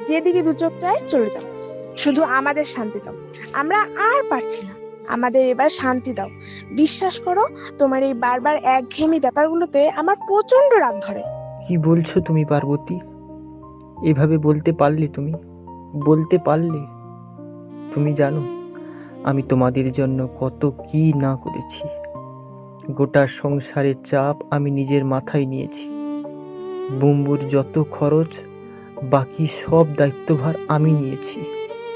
যেদিকে দু চোখ চায় চলে যাও, শুধু আমাদের শান্তি দাও। আমরা আর পারছি না, আমাদের এবার শান্তি দাও। বিশ্বাস করো, তোমার এই বারবার একঘেয়েমি ব্যাপারগুলোতে আমার প্রচন্ড রাগ ধরে। কি বলছো তুমি পার্বতী? এভাবে বলতে পারলে তুমি? বলতে পারলে? তুমি জানো আমি তোমাদের জন্য কত কি না করেছি। গোটা সংসারের চাপ আমি নিজের মাথায় নিয়েছি। বুম্বুর যত খরচ, বাকি সব দায়িত্বভার আমি নিয়েছি।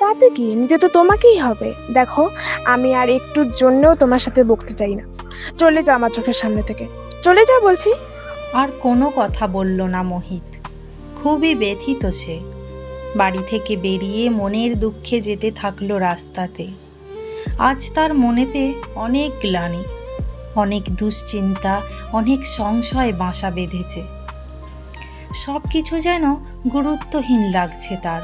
তাতে কি, নিতে তো তোমাকেই হবে। দেখো, আমি আর একটুর জন্যও তোমার সাথে বকতে চাই না। চলে যাও আমার চোখের সামনে থেকে, চলে যাও বলছি। আর কোনো কথা বলল না মোহিত। খুবই ব্যথিত সে। বাড়ি থেকে বেরিয়ে মনের দুঃখে যেতে থাকলো রাস্তাতে। আজ তার মনেতে অনেক গ্লানি, অনেক দুশ্চিন্তা, অনেক সংশয় বাসা বেঁধেছে। সব কিছু যেন গুরুত্বহীন লাগছে তার।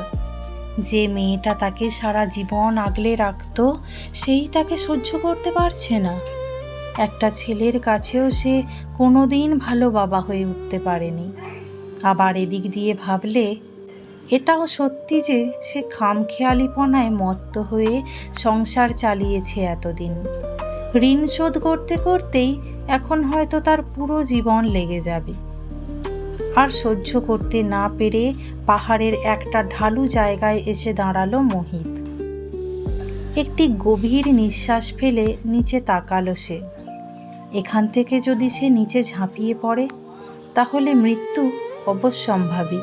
যে মেয়েটা তাকে সারা জীবন আগলে রাখত, সেই তাকে সহ্য করতে পারছে না। একটা ছেলের কাছেও সে কোনোদিন ভালো বাবা হয়ে উঠতে পারেনি। আবার এদিক দিয়ে ভাবলে এটাও সত্যি যে সে খামখেয়ালিপনায় মত্ত হয়ে সংসার চালিয়েছে এতদিন। ঋণ শোধ করতে করতেই এখন হয়তো তার পুরো জীবন লেগে যাবে। আর সহ্য করতে না পেরে পাহাড়ের একটা ঢালু জায়গায় এসে দাঁড়ালো মোহিত। একটি গভীর নিঃশ্বাস ফেলে নিচে তাকালো সে। এখান থেকে যদি সে নিচে ঝাঁপিয়ে পড়ে, তাহলে মৃত্যু অবশ্যম্ভাবী।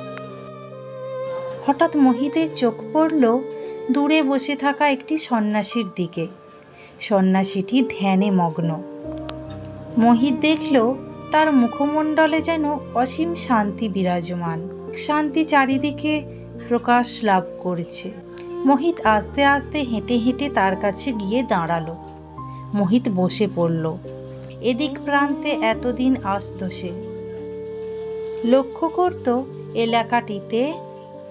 হঠাৎ মোহিতের চোখ পড়ল দূরে বসে থাকা একটি সন্ন্যাসীর দিকে। সন্ন্যাসীটি ধ্যানে মগ্ন। মোহিত দেখল তার মুখমণ্ডলে যেন অসীম শান্তি বিরাজমান। শান্তি চারিদিকে প্রকাশ লাভ করছে। মোহিত আস্তে আস্তে হেঁটে হেঁটে তার কাছে গিয়ে দাঁড়ালো। মোহিত বসে পড়ল। এদিক প্রান্তে এতদিন আসত সে। লক্ষ্য করত এলাকাটিতে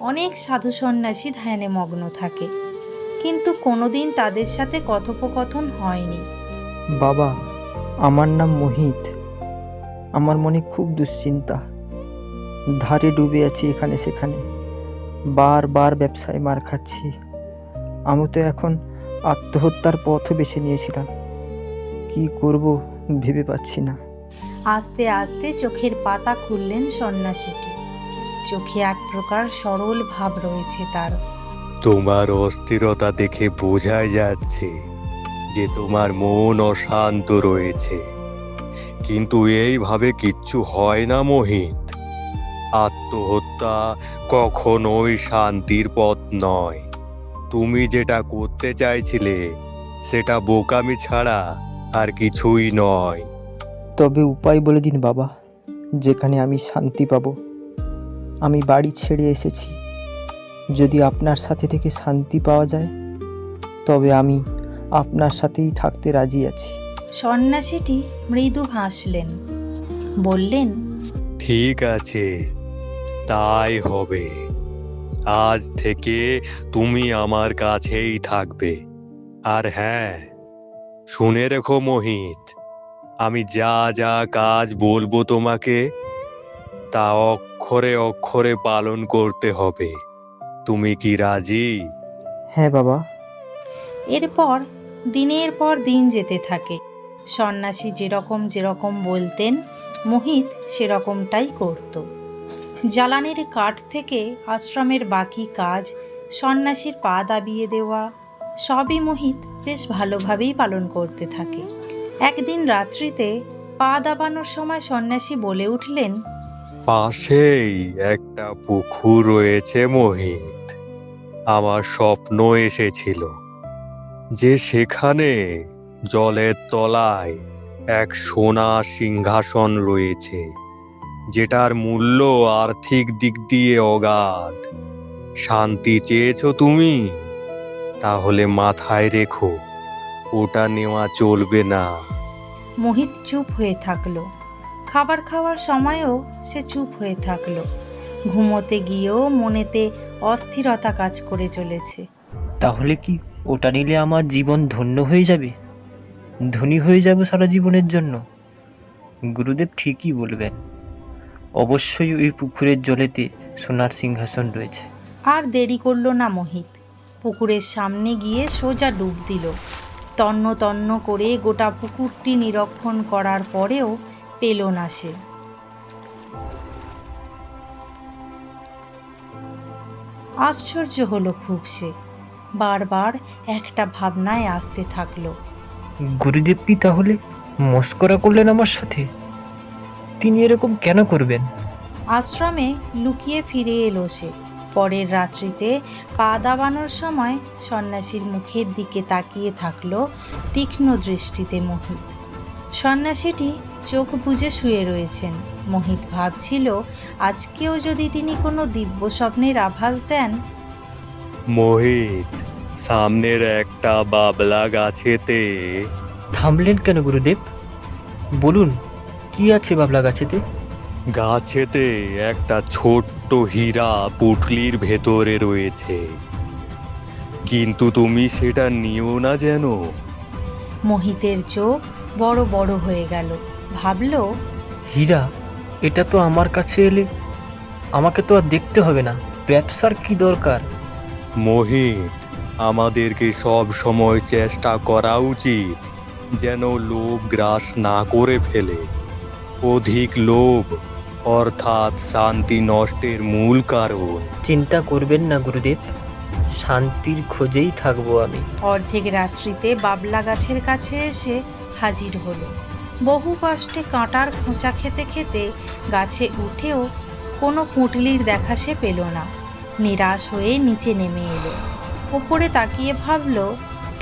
অনেক সাধু সন্ন্যাসী ধ্যানে মগ্ন থাকে, কিন্তু কোনোদিন তাদের সাথে কথোপকথন হয়নি। বাবা, আমার নাম মোহিত। আমার মনে খুব দুশ্চিন্তা। ধারে ডুবে আছি এখানে সেখানে। বারবার ব্যবসায় মার খাচ্ছি। আমি তো এখন আত্মহত্যার পথও বেছে নিয়েছিলাম। কি করব ভেবে পাচ্ছি না। আস্তে আস্তে চোখের পাতা খুললেন সন্ন্যাসীটি। চোখে এক প্রকার সরল ভাব রয়েছে তার। তোমার অস্থিরতা দেখে বোঝাই যাচ্ছে যে তোমার মন অশান্ত রয়েছে। কিন্তু এইভাবে কিচ্ছু হয় না মোহিত। আত্মহত্যা কখনোই শান্তির পথ নয়। তুমি যেটা করতে চাইছিলে সেটা বোকামি ছাড়া আর কিছুই নয়। তবে উপায় বলে দিন বাবা, যেখানে আমি শান্তি পাবো। আমি বাড়ি ছেড়ে এসেছি। যদি আপনার সাথে থেকে শান্তি পাওয়া যায়, তবে আমি আপনার সাথেই থাকতে রাজি আছি। সন্ন্যাসীটি মৃদু হাসলেন, বললেন, ঠিক আছে, তাই হবে। আজ থেকে তুমি আমার কাছেই থাকবে। আর হ্যাঁ, শুনে রেখো মোহিত, আমি যা যা কাজ বলবো তোমাকে, তা অক্ষরে অক্ষরে পালন করতে হবে। তুমি কি রাজি? হ্যাঁ বাবা। এরপর দিনের পর দিন যেতে থাকে। সন্ন্যাসী যেরকম যেরকম বলতেন, মোহিত সেরকমটাই করত। জ্বালানির কাঠ থেকে আশ্রমের বাকি কাজ, সন্ন্যাসীর পা দাবিয়ে দেওয়া, সবই মোহিত বেশ ভালোভাবেই পালন করতে থাকে। একদিন রাত্রিতে পা দাবানোর সময় সন্ন্যাসী বলে উঠলেন, পাশেই একটা পুকুর রয়েছে মোহিত। আমার স্বপ্ন এসেছিল যে সেখানে জলের তলায় এক সোনা সিংহাসন রয়েছে, যেটার মূল্য আর্থিক দিক দিয়ে অগাধ। শান্তি চেয়েছো তুমি? তাহলে মাথায় রেখো, ওটা নেওয়া চলবে না। মোহিত চুপ হয়ে থাকলো। খাবার খাওয়ার সময়ও সে চুপ হয়ে থাকলো। ঘুমোতে গিয়েও মনেতে অস্থিরতা কাজ করে চলেছে। তাহলে কি ওটা নিলে আমার জীবন ধন্য হয়ে যাবে? ধনী হয়ে যাব সারা জীবনের জন্য? গুরুদেব ঠিকই বলবেন। অবশ্যই ওই পুকুরের জলেতে সোনার সিংহাসন রয়েছে। আর দেরি করল না মোহিত। পুকুরের সামনে গিয়ে সোজা ডুব দিল। তন্ন তন্ন করে গোটা পুকুরটি নিরীক্ষণ করার পরেও পেল না সে। আশ্চর্য হলো খুব সে। বারবার একটা ভাবনায় আসতে থাকলো। গুরুদেব কি তাহলে মস্করা করলেন আমার সাথে? তিনি এরকম কেন করবেন? আশ্রমে লুকিয়ে ফিরে এলো সে। পরের রাত্রিতে পা দাবানোর সময় সন্ন্যাসীর মুখের দিকে তাকিয়ে থাকলো তীক্ষ্ণ দৃষ্টিতে মোহিত। সন্ন্যাসীটি চোখ বুজে শুয়ে রয়েছেন। মোহিত ভাবছিল আজকেও যদি তিনি কোনো দিব্য স্বপ্নের আভাস দেন। মোহিত, সামনের একটা বাবলা গাছেতে থামলেন কেন গুরুদেব? বলুন, কি আছে বাবলা গাছেতে? গাছেতে একটা ছোট্ট হীরা পুঁটলির ভেতরে রয়েছে, কিন্তু তুমি সেটা নিও না যেন। মোহিতের চোখ বড় বড় হয়ে গেল। ভাবল, হীরা? এটা তো আমার কাছে এলে আমাকে তো আর দেখতে হবে না। ব্যবসার কি দরকার? মোহিত, আমাদেরকে সব সময় চেষ্টা করা উচিত যেন লোভ গ্রাস না করে ফেলে। অধিক লোভ অর্থাৎ শান্তি নষ্টের মূল কারণ। চিন্তা করবেন না গুরুদেব, শান্তির খোঁজেই থাকবো আমি। অর্ধেক রাত্রিতে বাবলা গাছের কাছে এসে হাজির হলো। বহু কষ্টে কাঁটার খোঁচা খেতে খেতে গাছে উঠেও কোনো পুঁটলির দেখা সে পেল না। নিরাশ হয়ে নিচে নেমে এলো। উপরে তাকিয়ে ভাবল,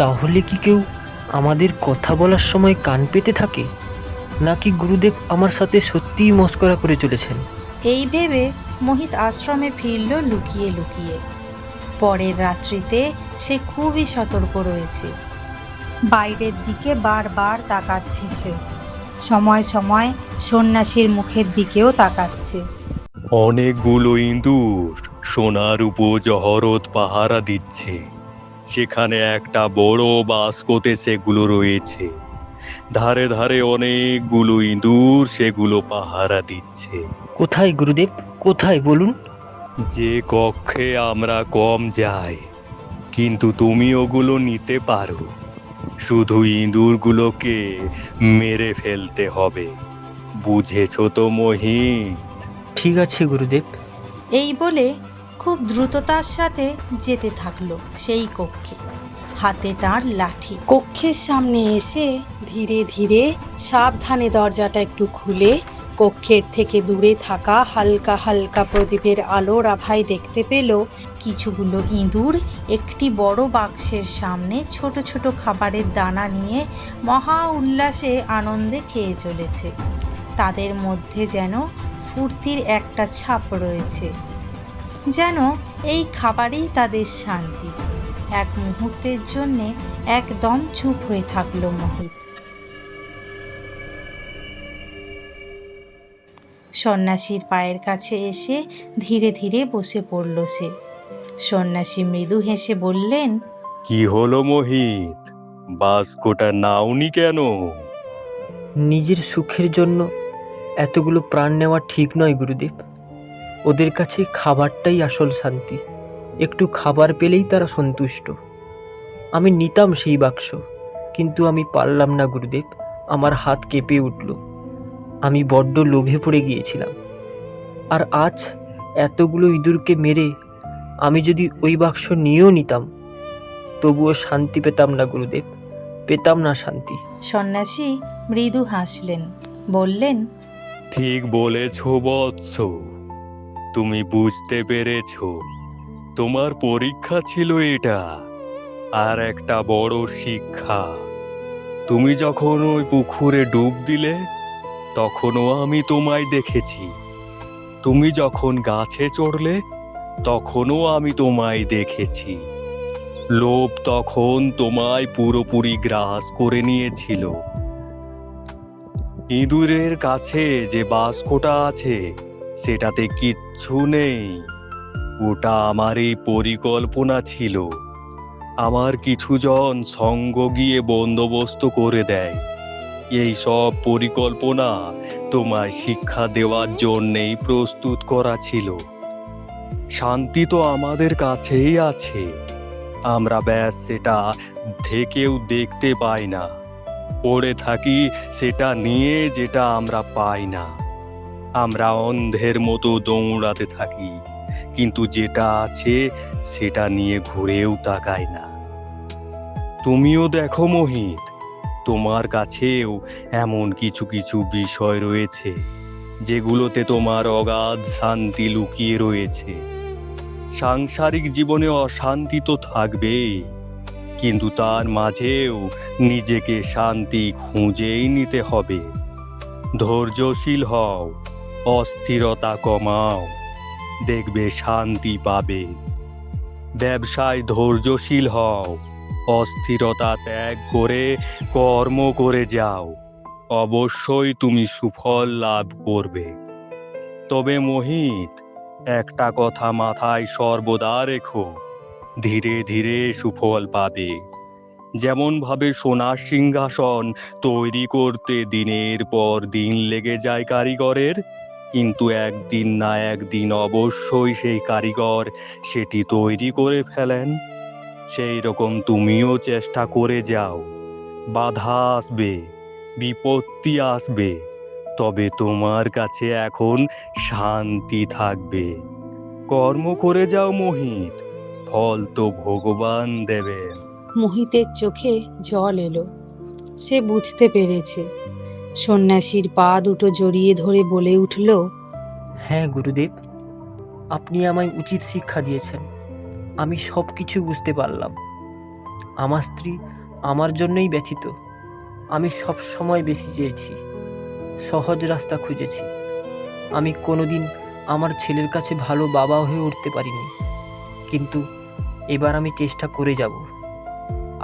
তাহলে কি কেউ আমাদের কথা বলার সময় কান পেতে থাকে, নাকি গুরুদেব আমার সাথে সত্যিই মস্করা করে চলেছেন? এই ভেবে মোহিত আশ্রমে ফিরল লুকিয়ে লুকিয়ে। পরের রাত্রিতে সে খুবই সতর্ক রয়েছে। বাইরের দিকে বারবার তাকাচ্ছে সে। সময় সময় সন্ন্যাসীর মুখের দিকেও তাকাচ্ছে। অনেকগুলো ইঁদুর সোনার উপর জহরত পাহারা দিচ্ছে। সেখানে একটা বড় বাস্কতে সেগুলো রয়েছে। ধারে ধারে অনেকগুলো ইঁদুর সেগুলো পাহারা দিচ্ছে। কোথায় গুরুদেব, কোথায় বলুন? যে কক্ষে আমরা কম যাই, কিন্তু তুমি ওগুলো নিতে পারো। শুধু ইঁদুরগুলোকে মেরে ফেলতে হবে। বুঝেছো তো মোহিত? ঠিক আছে গুরুদেব। এই বলে খুব দ্রুততার সাথে যেতে থাকলো সেই কক্ষে, হাতে তার লাঠি। কক্ষের সামনে এসে ধীরে ধীরে সাবধানে দরজাটা একটু খুলে কক্ষের থেকে দূরে থাকা হালকা হালকা প্রদীপের আলোর আভায় দেখতে পেল কিছুগুলো ইঁদুর একটি বড় বাক্সের সামনে ছোট ছোট খাবারের দানা নিয়ে মহা উল্লাসে আনন্দে খেয়ে চলেছে। তাদের মধ্যে যেন ফুর্তির একটা ছাপ রয়েছে, যেন এই খাবারই তাদের শান্তি। এক মুহূর্তের জন্যে একদম চুপ হয়ে থাকলো মোহিত। সন্ন্যাসীর পায়ের কাছে এসে ধীরে ধীরে বসে পড়ল সে। সন্ন্যাসী মৃদু হেসে বললেন, কি হলো মোহিত, বাস্কটা নাওনি কেন? নিজের সুখের জন্য এতগুলো প্রাণ নেওয়া ঠিক নয় গুরুদেব। ওদের কাছে খাবারটাই আসল শান্তি। একটু খাবার পেলেই তারা সন্তুষ্ট। আমি নিতাম সেই বাক্স, কিন্তু আমি পারলাম না গুরুদেব। আমার হাত কেঁপে উঠল। আমি বড্ড লোভে পড়ে গিয়েছিলাম। আর আজ এতগুলো ইঁদুরকে মেরে আমি যদি ওই বাক্স নিয়েও নিতাম, তবুও শান্তি পেতাম না গুরুদেব, পেতাম না শান্তি। সন্ন্যাসী মৃদু হাসলেন, বললেন, ঠিক বলেছ বৎস, তুমি বুঝতে পেরেছ। তোমার পরীক্ষা ছিল এটা, আর একটা বড় শিক্ষা। তুমি যখন ওই পুকুরে ডুব দিলে, তখনও আমি তোমায় দেখেছি। তুমি যখন গাছে চড়লে, তখনও আমি তোমায় দেখেছি। লোভ তখন তোমায় পুরোপুরি গ্রাস করে নিয়েছিল। ইঁদুরের কাছে যে বাস্কটা আছে, সেটাতে কিচ্ছু নেই। ওটা আমারই পরিকল্পনা ছিল। আমার কিছুজন সঙ্গ গিয়ে বন্দোবস্ত করে দেয়। এই সব পরিকল্পনা তোমায় শিক্ষা দেওয়ার জন্যেই প্রস্তুত করা ছিল। শান্তি তো আমাদের কাছেই আছে, আমরা ব্যাস সেটা থেকেও দেখতে পাই না, পড়ে থাকি সেটা নিয়ে যেটা আমরা পাই না। আমরা অন্ধের মতো দৌড়াতে থাকি, কিন্তু যেটা আছে সেটা নিয়ে ঘুরেও তাকাই না। তুমিও দেখো মোহিত, তোমার কাছেও এমন কিছু কিছু বিষয় রয়েছে যেগুলোতে তোমার অগাধ শান্তি লুকিয়ে রয়েছে। সাংসারিক জীবনে অশান্তি তো থাকবেই, কিন্তু তার মাঝেও নিজেকে শান্তি খুঁজেই নিতে হবে। ধৈর্যশীল হও, অস্থিরতা কমাও, দেখবে শান্তি পাবে। ব্যবসায় ধৈর্যশীল হও, অস্থিরতা ত্যাগ করে কর্ম করে যাও, অবশ্যই তুমি সুফল লাভ করবে। তবে মোহিত, একটা কথা মাথায় সর্বদা রেখো, ধীরে ধীরে সুফল পাবে। যেমন ভাবে সোনার সিংহাসন তৈরি করতে দিনের পর দিন লেগে যায় কারিগরের, কিন্তু একদিন না একদিন অবশ্যই সেই কারিগর সেটি তৈরি করে ফেলেন। সেই রকম তুমিও চেষ্টা করে যাও, বাধা আসবে, বিপত্তি আসবে, তবে তোমার কাছে এখন শান্তি থাকবে। কর্ম করে যাও মোহিত, ফল তো ভগবান দেবেন। মোহিতের চোখে জল এলো। সে বুঝতে পেরেছে। সন্ন্যাসীর পা দুটো জড়িয়ে ধরে বলে উঠল, হ্যাঁ গুরুদেব, আপনি আমায় উচিত শিক্ষা দিয়েছেন। আমি সব কিছু বুঝতে পারলাম। আমার স্ত্রী আমার জন্যই ব্যথিত। আমি সব সময় বেশি চেয়েছি, সহজ রাস্তা খুঁজেছি। আমি কোনোদিন আমার ছেলের কাছে ভালো বাবা হয়ে উঠতে পারিনি, কিন্তু এবার আমি চেষ্টা করে যাব,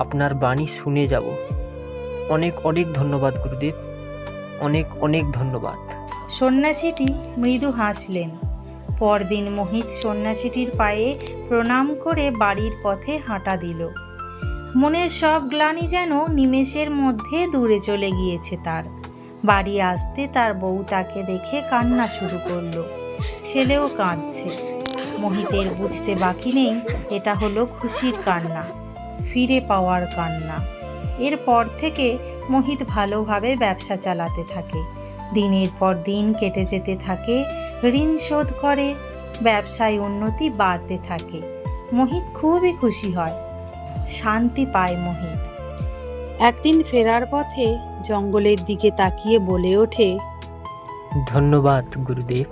আপনার বাণী শুনে যাব। অনেক অনেক ধন্যবাদ গুরুদেব, অনেক অনেক ধন্যবাদ। সন্ন্যাসীটি মৃদু হাসলেন। পরদিন মোহিত সন্ন্যাসীটির পায়ে প্রণাম করে বাড়ির পথে হাঁটা দিল। মনের সব গ্লানি যেন নিমেষের মধ্যে দূরে চলে গিয়েছে তার। বাড়ি আসতে তার বউ তাকে দেখে কান্না শুরু করলো। ছেলেও কাঁদছে। মোহিতের বুঝতে বাকি নেই এটা হলো খুশির কান্না, ফিরে পাওয়ার কান্না। এরপর থেকে মোহিত ভালোভাবে ব্যবসা চালাতে থাকে। দিনের পর দিন কেটে যেতে থাকে, ঋণ শোধ করে, ব্যবসায় উন্নতি বাড়তে থাকে। মোহিত খুবই খুশি হয়, শান্তি পায় মোহিত। একদিন ফেরার পথে জঙ্গলের দিকে তাকিয়ে বলে ওঠে, ধন্যবাদ গুরুদেব।